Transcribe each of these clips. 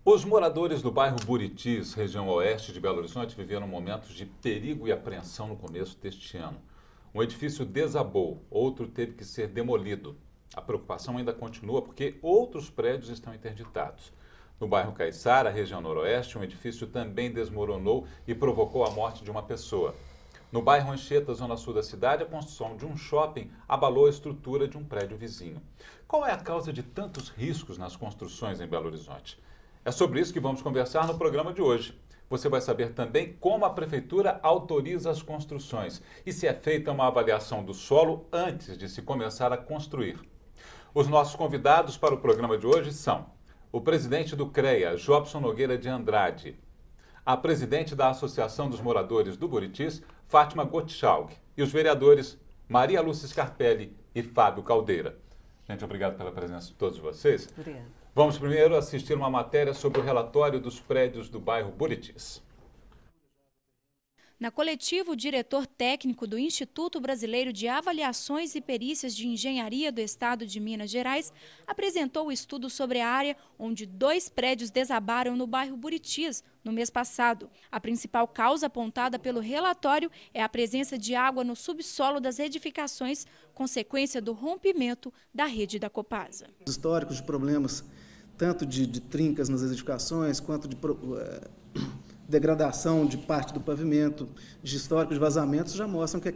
Os moradores do bairro Buritis, região oeste de Belo Horizonte, viveram momentos de perigo e apreensão no começo deste ano. Um edifício desabou, outro teve que ser demolido. A preocupação ainda continua porque outros prédios estão interditados. No bairro Caiçara, região noroeste, um edifício também desmoronou e provocou a morte de uma pessoa. No bairro Anchieta, zona sul da cidade, a construção de um shopping abalou a estrutura de um prédio vizinho. Qual é a causa de tantos riscos nas construções em Belo Horizonte? É sobre isso que vamos conversar no programa de hoje. Você vai saber também como a prefeitura autoriza as construções e se é feita uma avaliação do solo antes de se começar a construir. Os nossos convidados para o programa de hoje são o presidente do CREA, Jobson Nogueira de Andrade, a presidente da Associação dos Moradores do Buritis, Fátima Gottschalk, e os vereadores Maria Lúcia Scarpelli e Fábio Caldeira. Gente, obrigado pela presença de todos vocês. Obrigada. Vamos primeiro assistir uma matéria sobre o relatório dos prédios do bairro Buritis. Na coletiva, o diretor técnico do Instituto Brasileiro de Avaliações e Perícias de Engenharia do Estado de Minas Gerais apresentou o estudo sobre a área onde 2 prédios desabaram no bairro Buritis no mês passado. A principal causa apontada pelo relatório é a presença de água no subsolo das edificações, consequência do rompimento da rede da Copasa. Os históricos de problemas, tanto de trincas nas edificações, quanto de degradação de parte do pavimento, de históricos de vazamentos, já mostram que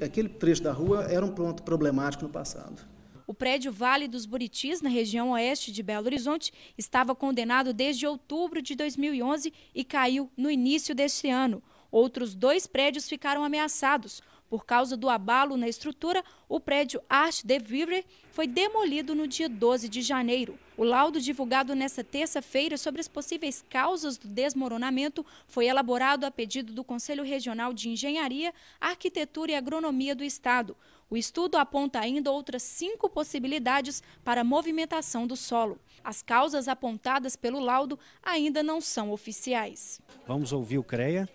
aquele trecho da rua era um ponto problemático no passado. O prédio Vale dos Buritis, na região oeste de Belo Horizonte, estava condenado desde outubro de 2011 e caiu no início deste ano. Outros 2 prédios ficaram ameaçados. Por causa do abalo na estrutura, o prédio Arche de Vivre foi demolido no dia 12 de janeiro. O laudo divulgado nesta terça-feira sobre as possíveis causas do desmoronamento foi elaborado a pedido do Conselho Regional de Engenharia, Arquitetura e Agronomia do Estado. O estudo aponta ainda outras 5 possibilidades para a movimentação do solo. As causas apontadas pelo laudo ainda não são oficiais. Vamos ouvir o CREA.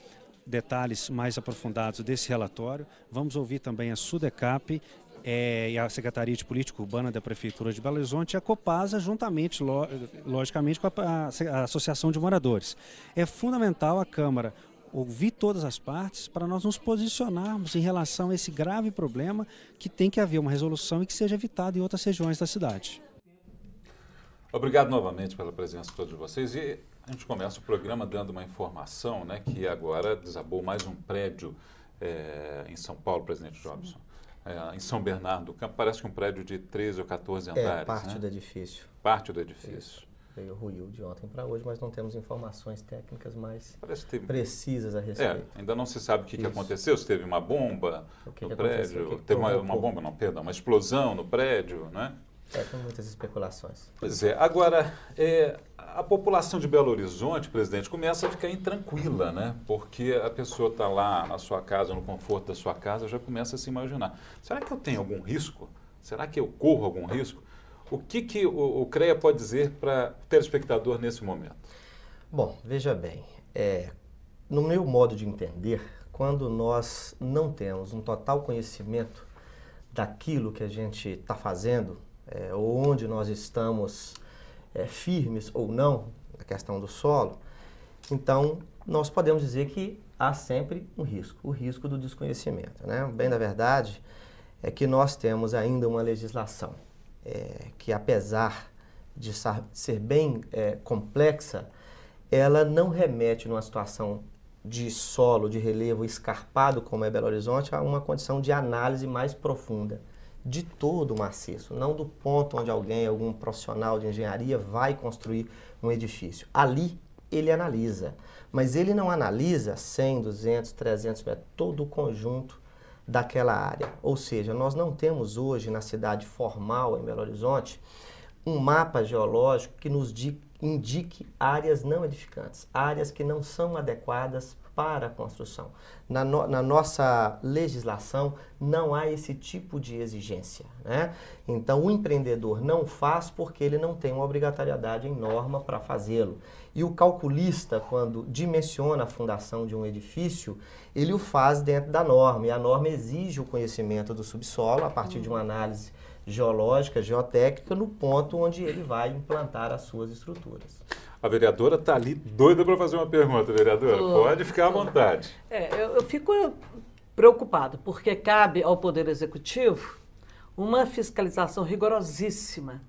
Detalhes mais aprofundados desse relatório. Vamos ouvir também a SUDECAP e a Secretaria de Política Urbana da Prefeitura de Belo Horizonte e a Copasa, juntamente, logicamente, com a Associação de Moradores. É fundamental a Câmara ouvir todas as partes para nós nos posicionarmos em relação a esse grave problema que tem que haver uma resolução e que seja evitado em outras regiões da cidade. Obrigado novamente pela presença de todos vocês. E a gente começa o programa dando uma informação, né, que agora desabou mais um prédio em São Paulo, presidente Jobson. Em São Bernardo do Campo, parece que um prédio de 13 ou 14 andares. Parte, né? do edifício. Parte do edifício. Veio ruiu de ontem para hoje, mas não temos informações técnicas mais ter... precisas a respeito. Ainda não se sabe o que aconteceu, se teve uma bomba no prédio, teve uma bomba, não, perdão, uma explosão no prédio, né? Com muitas especulações. Pois é. Agora, a população de Belo Horizonte, presidente, começa a ficar intranquila, né? Porque a pessoa está lá na sua casa, no conforto da sua casa, já começa a se imaginar. Será que eu tenho algum risco? Será que eu corro algum risco? O que o CREA pode dizer para o telespectador nesse momento? Bom, veja bem, no meu modo de entender, quando nós não temos um total conhecimento daquilo que a gente está fazendo, onde nós estamos firmes ou não na questão do solo, então nós podemos dizer que há sempre um risco, o risco do desconhecimento, né? Bem, na verdade, é que nós temos ainda uma legislação que, apesar de ser bem complexa, ela não remete numa situação de solo, de relevo escarpado, como é Belo Horizonte, a uma condição de análise mais profunda de todo o maciço, não do ponto onde algum profissional de engenharia vai construir um edifício. Ali ele analisa, mas ele não analisa 100, 200, 300 metros, todo o conjunto daquela área. Ou seja, nós não temos hoje na cidade formal, em Belo Horizonte, um mapa geológico que nos indique áreas não edificantes, áreas que não são adequadas para a construção. Na nossa legislação não há esse tipo de exigência, né? Então o empreendedor não faz porque ele não tem uma obrigatoriedade em norma para fazê-lo. E o calculista, quando dimensiona a fundação de um edifício, ele o faz dentro da norma, e a norma exige o conhecimento do subsolo a partir de uma análise geológica, geotécnica, no ponto onde ele vai implantar as suas estruturas. A vereadora está ali doida para fazer uma pergunta, vereadora. Pode ficar à vontade. Eu fico preocupado, porque cabe ao Poder Executivo uma fiscalização rigorosíssima.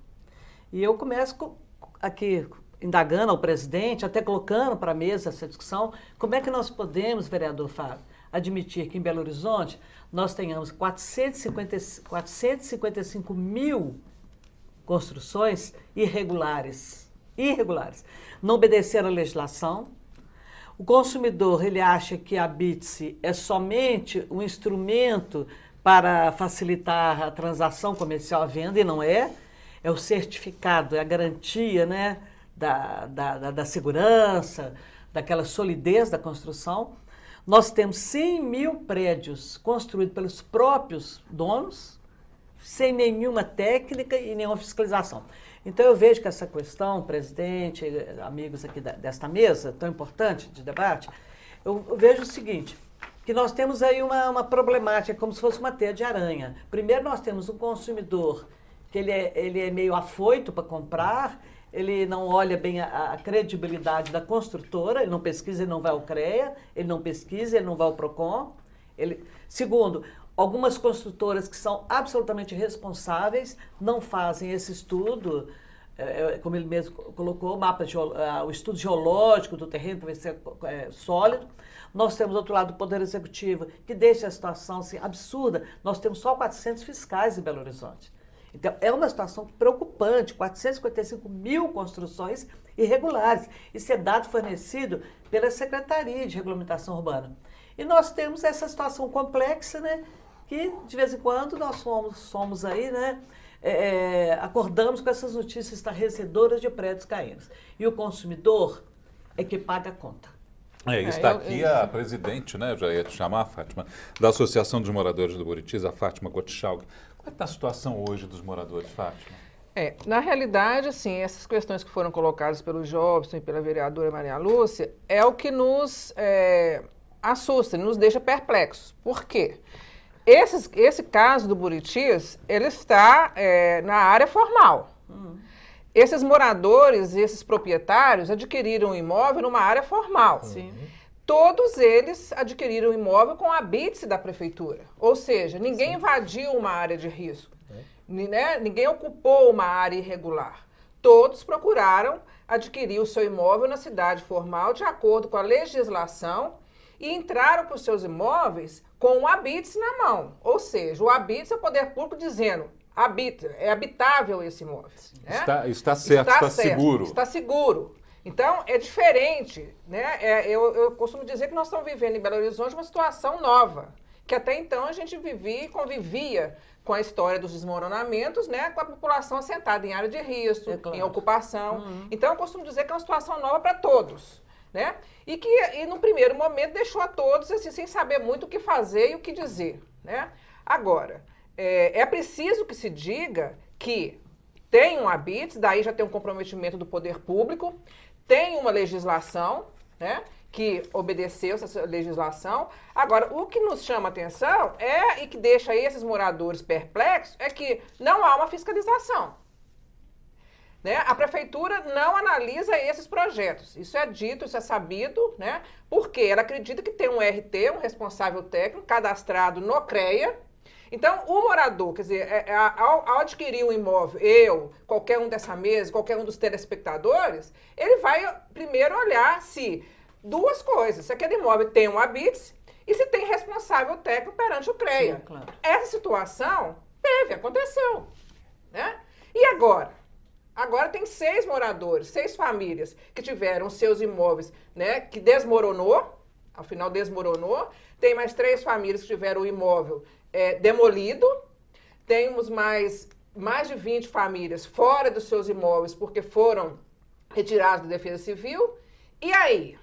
E eu começo aqui indagando ao presidente, até colocando para a mesa essa discussão, como é que nós podemos, vereador Fábio, admitir que em Belo Horizonte nós tenhamos 455 mil construções irregulares. Não obedeceram à legislação. O consumidor, ele acha que a BITSE é somente um instrumento para facilitar a transação comercial, a venda, e não é. É o certificado, é a garantia, né, da segurança, daquela solidez da construção. Nós temos 100 mil prédios construídos pelos próprios donos, sem nenhuma técnica e nenhuma fiscalização. Então eu vejo que essa questão, presidente, amigos aqui desta mesa, tão importante de debate, eu vejo o seguinte, que nós temos aí uma problemática, como se fosse uma teia de aranha. Primeiro nós temos um consumidor que ele é meio afoito para comprar, ele não olha bem a credibilidade da construtora, ele não pesquisa, ele não vai ao CREA, ele não pesquisa, ele não vai ao PROCON. Segundo, algumas construtoras que são absolutamente responsáveis não fazem esse estudo, como ele mesmo colocou, o estudo geológico do terreno para ver se é sólido. Nós temos, do outro lado, o Poder Executivo, que deixa a situação assim, absurda. Nós temos só 400 fiscais em Belo Horizonte. Então, é uma situação preocupante, 455 mil construções irregulares. Isso é dado fornecido pela Secretaria de Regulamentação Urbana. E nós temos essa situação complexa, né, que de vez em quando nós somos aí, né, acordamos com essas notícias estarrecedoras de prédios caindo. E o consumidor é que paga a conta. Está aqui a presidente, né, já ia te chamar, Fátima, da Associação dos Moradores do Buritis, a Fátima Gottschalk. Como é que está a situação hoje dos moradores, Fátima? Na realidade, assim, essas questões que foram colocadas pelo Jobson e pela vereadora Maria Lúcia é o que nos assusta, nos deixa perplexos. Por quê? Esse caso do Buritis, ele está na área formal. Esses moradores e esses proprietários adquiriram o imóvel numa área formal. Sim. Todos eles adquiriram o imóvel com a BITSE da prefeitura. Ou seja, ninguém invadiu uma área de risco. Né? Ninguém ocupou uma área irregular. Todos procuraram adquirir o seu imóvel na cidade formal de acordo com a legislação e entraram para os seus imóveis com o habite na mão. Ou seja, o habite é o poder público dizendo, é habitável esse imóvel. Né? Está certo, está seguro. Está seguro. Então, é diferente. Né? Eu costumo dizer que nós estamos vivendo em Belo Horizonte uma situação nova, que até então a gente vivia e convivia com a história dos desmoronamentos, né, com a população assentada em área de risco, em ocupação. Então, eu costumo dizer que é uma situação nova para todos. Né? E no primeiro momento, deixou a todos assim, sem saber muito o que fazer e o que dizer. Né? Agora, é preciso que se diga que tem um habite, daí já tem um comprometimento do poder público, tem uma legislação, né, que obedeceu essa legislação. Agora, o que nos chama a atenção e que deixa esses moradores perplexos é que não há uma fiscalização. Né? A prefeitura não analisa esses projetos. Isso é dito, isso é sabido, né? Porque ela acredita que tem um RT, um responsável técnico, cadastrado no CREA. Então, o morador, quer dizer, ao adquirir um imóvel, qualquer um dessa mesa, qualquer um dos telespectadores, ele vai primeiro olhar se duas coisas, se aquele imóvel tem um habite e se tem responsável técnico perante o CREA. Sim, claro. Essa situação aconteceu. Né? E agora? Agora tem 6 moradores, 6 famílias que tiveram seus imóveis, né, que desmoronou, ao final desmoronou. Tem mais 3 famílias que tiveram o imóvel demolido. Temos mais de 20 famílias fora dos seus imóveis porque foram retirados da Defesa Civil. E aí?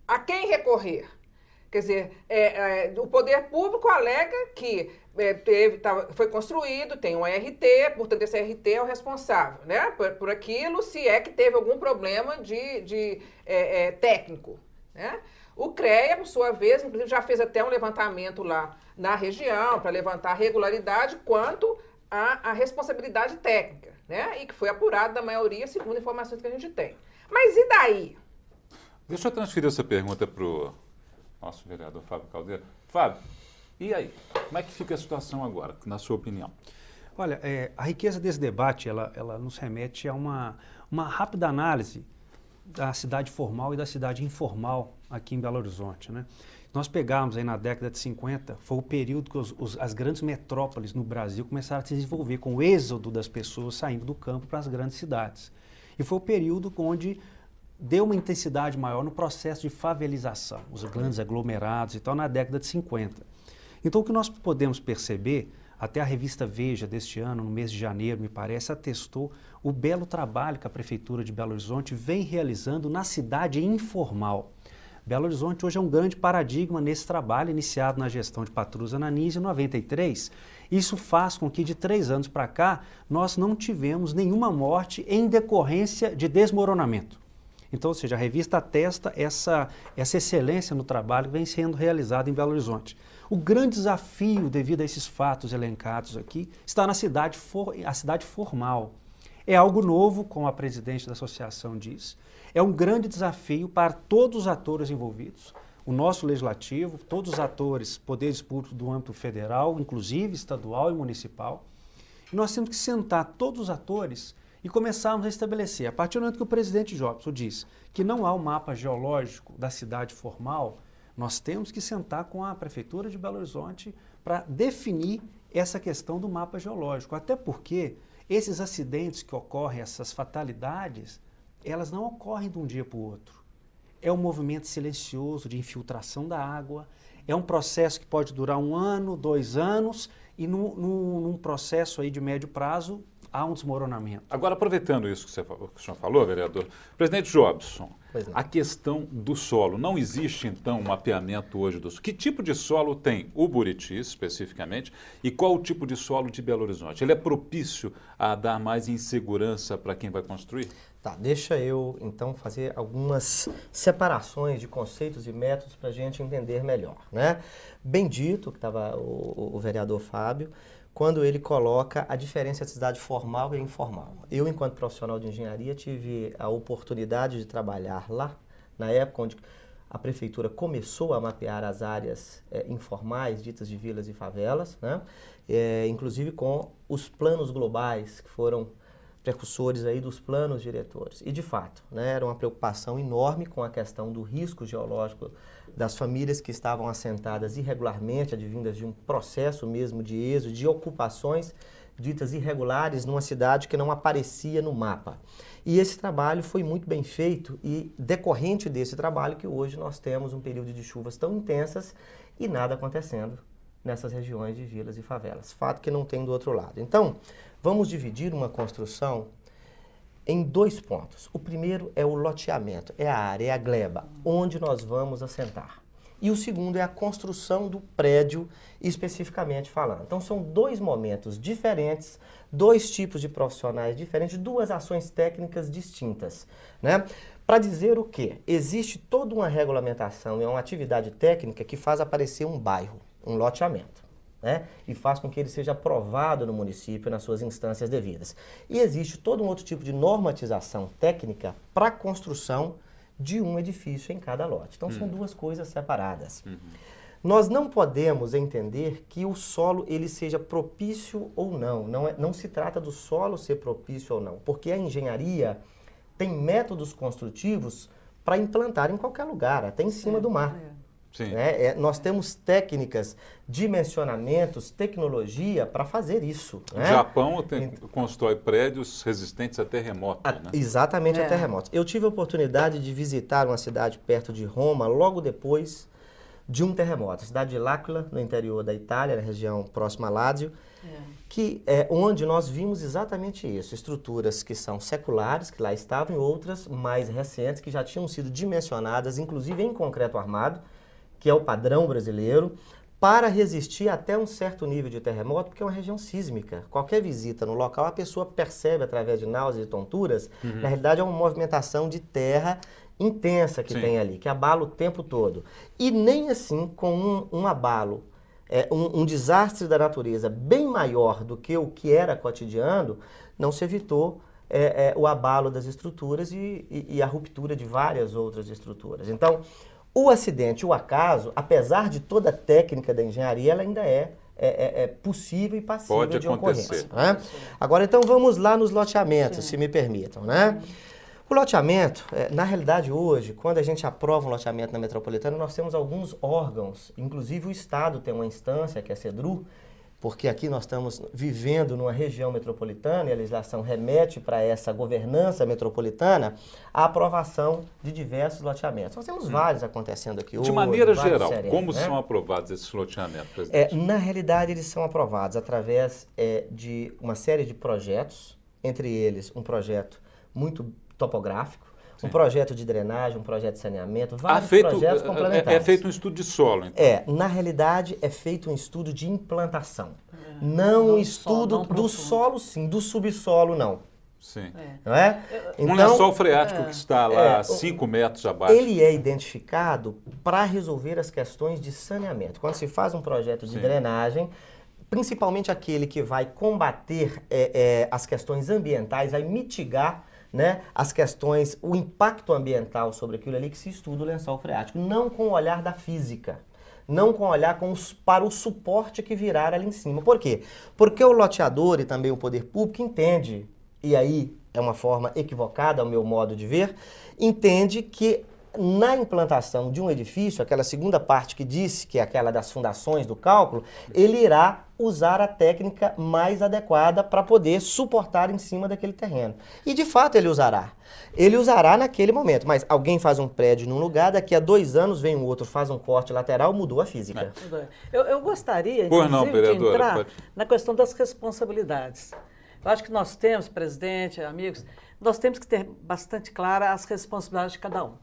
A quem recorrer? Quer dizer, o poder público alega que foi construído, tem um RT, portanto esse RT é o responsável, né, por aquilo, se é que teve algum problema de técnico. Né? O CREA, por sua vez, inclusive já fez até um levantamento lá na região para levantar a regularidade quanto à responsabilidade técnica, né, e que foi apurado da maioria segundo informações que a gente tem. Mas e daí? Deixa eu transferir essa pergunta para o nosso vereador Fábio Caldeira. Fábio, e aí? Como é que fica a situação agora, na sua opinião? Olha, a riqueza desse debate, ela nos remete a uma rápida análise da cidade formal e da cidade informal aqui em Belo Horizonte, né? Nós pegamos aí na década de 50, foi o período que as grandes metrópoles no Brasil começaram a se desenvolver, com o êxodo das pessoas saindo do campo para as grandes cidades. E foi o período onde deu uma intensidade maior no processo de favelização, os grandes aglomerados e tal, na década de 50. Então, o que nós podemos perceber, até a revista Veja deste ano, no mês de janeiro, me parece, atestou o belo trabalho que a Prefeitura de Belo Horizonte vem realizando na cidade informal. Belo Horizonte hoje é um grande paradigma nesse trabalho iniciado na gestão de Patrus Ananias em 93. Isso faz com que de 3 anos para cá nós não tivemos nenhuma morte em decorrência de desmoronamento. Então, ou seja, a revista atesta essa excelência no trabalho que vem sendo realizado em Belo Horizonte. O grande desafio, devido a esses fatos elencados aqui, está na cidade formal. É algo novo, como a presidente da associação diz. É um grande desafio para todos os atores envolvidos. O nosso legislativo, todos os atores, poderes públicos do âmbito federal, inclusive estadual e municipal. E nós temos que sentar todos os atores e começarmos a estabelecer, a partir do momento que o presidente Jobson diz que não há um mapa geológico da cidade formal, nós temos que sentar com a Prefeitura de Belo Horizonte para definir essa questão do mapa geológico. Até porque esses acidentes que ocorrem, essas fatalidades, elas não ocorrem de um dia para o outro. É um movimento silencioso de infiltração da água, é um processo que pode durar 1 ano, 2 anos, e num processo aí de médio prazo, há um desmoronamento. Agora, aproveitando isso que o senhor falou, vereador, presidente Jobson, a questão do solo, não existe então um mapeamento hoje do solo. Que tipo de solo tem o Buriti, especificamente, e qual o tipo de solo de Belo Horizonte? Ele é propício a dar mais insegurança para quem vai construir? Tá, deixa eu então fazer algumas separações de conceitos e métodos para a gente entender melhor, né? Bem dito, que estava o vereador Fábio, quando ele coloca a diferença entre cidade formal e informal. Eu, enquanto profissional de engenharia, tive a oportunidade de trabalhar lá, na época onde a prefeitura começou a mapear as áreas informais, ditas de vilas e favelas, né? Inclusive com os planos globais, que foram precursores aí dos planos diretores. E, de fato, né, era uma preocupação enorme com a questão do risco geológico das famílias que estavam assentadas irregularmente, advindas de um processo mesmo de êxodo, de ocupações ditas irregulares numa cidade que não aparecia no mapa. E esse trabalho foi muito bem feito e decorrente desse trabalho que hoje nós temos um período de chuvas tão intensas e nada acontecendo nessas regiões de vilas e favelas. Fato que não tem do outro lado. Então, vamos dividir uma construção em 2 pontos. O primeiro é o loteamento, é a área, é a gleba, onde nós vamos assentar. E o segundo é a construção do prédio, especificamente falando. Então, são 2 momentos diferentes, 2 tipos de profissionais diferentes, 2 ações técnicas distintas, né? Para dizer o quê? Existe toda uma regulamentação, é uma atividade técnica que faz aparecer um bairro, um loteamento, né? E faz com que ele seja aprovado no município nas suas instâncias devidas. E existe todo um outro tipo de normatização técnica para a construção de um edifício em cada lote. Então, são 2 coisas separadas. Nós não podemos entender que o solo ele seja propício ou não. Não se trata do solo ser propício ou não, porque a engenharia tem métodos construtivos para implantar em qualquer lugar, até em cima do mar. Sim. Né? Nós temos técnicas, dimensionamentos, tecnologia para fazer isso. O né? Japão constrói prédios resistentes a terremotos. Né? Exatamente, a terremotos. Eu tive a oportunidade de visitar uma cidade perto de Roma, logo depois de um terremoto. A cidade de L'Aquila, no interior da Itália, na região próxima a Ládio, que é onde nós vimos exatamente isso. Estruturas que são seculares, que lá estavam, e outras mais recentes, que já tinham sido dimensionadas, inclusive em concreto armado, que é o padrão brasileiro, para resistir até um certo nível de terremoto, porque é uma região sísmica. Qualquer visita no local, a pessoa percebe através de náuseas e tonturas, na realidade é uma movimentação de terra intensa que tem ali, que abala o tempo todo. E nem assim, com um abalo, um desastre da natureza bem maior do que o que era cotidiano, não se evitou o abalo das estruturas e a ruptura de várias outras estruturas. Então, o acidente, o acaso, apesar de toda a técnica da engenharia, ela ainda é possível e passível de ocorrência. Né? Agora, então, vamos lá nos loteamentos, se me permitam. Né? O loteamento, na realidade hoje, quando a gente aprova um loteamento na metropolitana, nós temos alguns órgãos, inclusive o Estado tem uma instância, que é a CEDRU, porque aqui nós estamos vivendo numa região metropolitana e a legislação remete para essa governança metropolitana a aprovação de diversos loteamentos. Nós temos vários acontecendo aqui hoje. De maneira geral, serenos, como né? são aprovados esses loteamentos, presidente? Na realidade, eles são aprovados através de uma série de projetos, entre eles um projeto muito topográfico, um projeto de drenagem, um projeto de saneamento, vários projetos complementares. É feito um estudo de solo, então? Na realidade, é feito um estudo de implantação. Não estudo do solo, sim, do subsolo, não. Sim. Não é? Um lençol freático que está lá 5 metros abaixo. Ele é identificado para resolver as questões de saneamento. Quando se faz um projeto de drenagem, principalmente aquele que vai combater as questões ambientais, vai mitigar, né, as questões, o impacto ambiental sobre aquilo ali, que se estuda o lençol freático, não com o olhar da física, não com o olhar para o suporte que virar ali em cima. Por quê? Porque o loteador e também o poder público entende, e aí é uma forma equivocada ao meu modo de ver, entende que na implantação de um edifício, aquela segunda parte que disse, que é aquela das fundações do cálculo, ele irá usar a técnica mais adequada para poder suportar em cima daquele terreno. E de fato ele usará. Ele usará naquele momento, mas alguém faz um prédio num lugar, daqui a 2 anos vem um outro, faz um corte lateral, mudou a física. Eu gostaria, inclusive, de entrar na questão das responsabilidades. Eu acho que nós temos, presidente, amigos, nós temos que ter bastante clara as responsabilidades de cada um.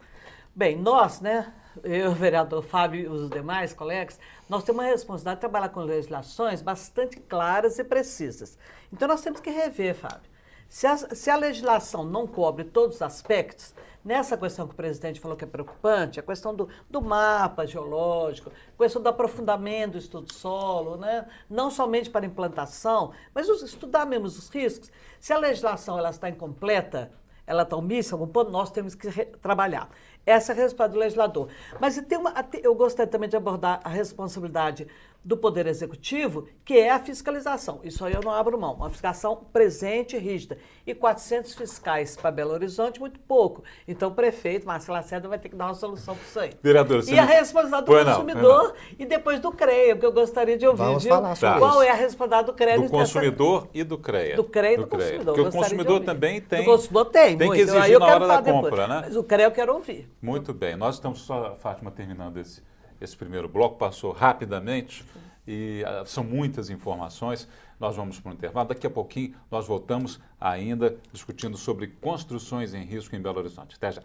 Bem, nós, né, eu, o vereador Fábio e os demais colegas, nós temos uma responsabilidade de trabalhar com legislações bastante claras e precisas. Então nós temos que rever, Fábio. Se a legislação não cobre todos os aspectos, nessa questão que o presidente falou que é preocupante, a questão do mapa geológico, a questão do aprofundamento do estudo solo, né? Não somente para implantação, mas estudar mesmo os riscos. Se a legislação ela está incompleta, ela está omissa, nós temos que trabalhar. Essa é a responsabilidade do legislador. Mas eu gostaria também de abordar a responsabilidade do Poder Executivo, que é a fiscalização. Isso aí eu não abro mão. Uma fiscalização presente e rígida. E 400 fiscais para Belo Horizonte, muito pouco. Então o prefeito, Marcelo Lacerda, vai ter que dar uma solução para isso aí. Vereador, e a responsabilidade do consumidor e depois do CREA, porque eu gostaria de ouvir, Vamos falar sobre qual é a responsabilidade do CREA. Do consumidor e do CREA. Do CREA e do consumidor. Porque o consumidor também tem... O consumidor tem que exigir na hora da compra, né? Mas o CREA eu quero ouvir. Muito bem. Nós estamos só, Fátima, terminando esse primeiro bloco. Passou rapidamente e são muitas informações. Nós vamos para um intervalo. Daqui a pouquinho nós voltamos ainda discutindo sobre construções em risco em Belo Horizonte. Até já.